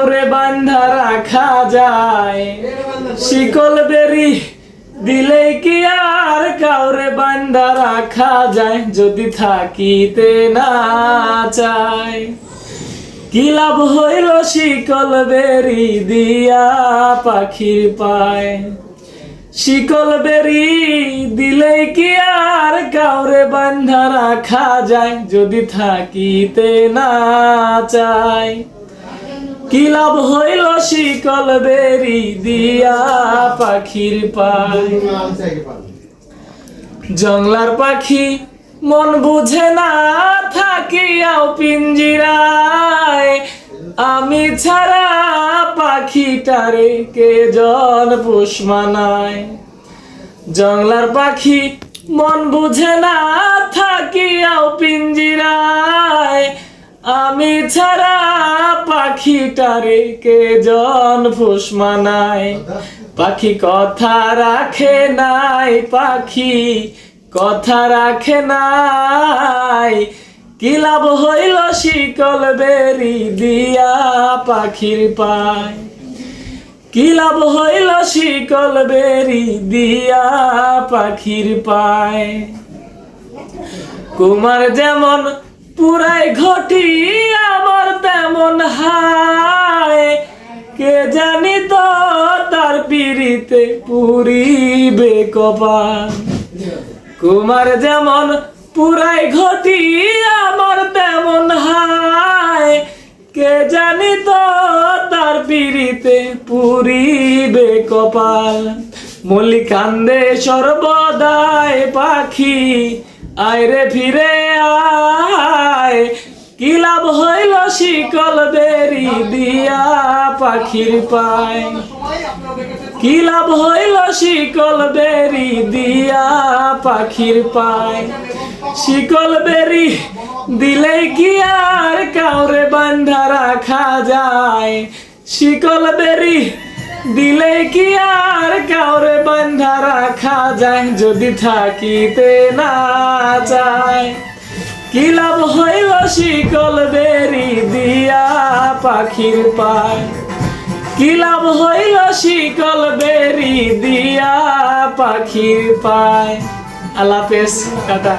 ওরে বান্ধা রাখা যায়, শিকল বেরি দিলেই কি আর কাউরে বান্ধা রাখা যায়, যদি থাকিতে না চায়। কি লাভ হইল শিকল বেরি দিয়া পাখির পায়, শিকল বেরি দিলেই কি আর কাউরে বান্ধা রাখা যায়, যদি থাকিতে না চায়। কি লাভ হইল শিকল বেরি দিয়া পাখির পায়। জংলার পাখি মন বুঝে না থাকিয়াও পিঞ্জিরায়, আমি ছাড়া পাখিটারে কে জন পোষ মানায়। জংলার পাখি মন বুঝে না থাকিয়াও পিঞ্জিরায়, আমি ছাড়া পাখিটারে কে জন পোষ মানায়। পাখি কথা রাখে নাই, পাখি কথা রাখে নাই, কি লাভ হইল শিকল বেরি দিয়া পাখির পায়। কি লাভ হইল শিকল বেরি দিয়া পাখির পায়। কুমার যেমন পুরাই ঘটি আমার তেমন হায়, কে জানি তো তার পিড়িতে পুরিবে কপাল। কুমার যেমন পুরাই ঘটি আমার তেমন হায়, কে জানি তো তার পিড়িতে পুরিবে কপাল। মল্লিক কান্দে সর্বদাই পাখি আয়রে ফিরে আয়, কি লাভ হইল শিকল বেরি দিয়া পাখির পায়। কি লাভ হইল শিকল বেরি দিয়া পাখির পায়। শিকল বেরি দিলেই কি আর কাউরে বান্ধা রাখা যায়, শিকল বেরি দিলেই কি আর কাউরে বান্ধা রাখা যায়, যদি থাকিতে না চায়। কি লাভ হইল শিকল বেরি দিয়া পাখির পায়। কি লাভ হইল শিকল বেরি দিয়া পাখির পায়। আল্লাহ হাফেজ, টাটা।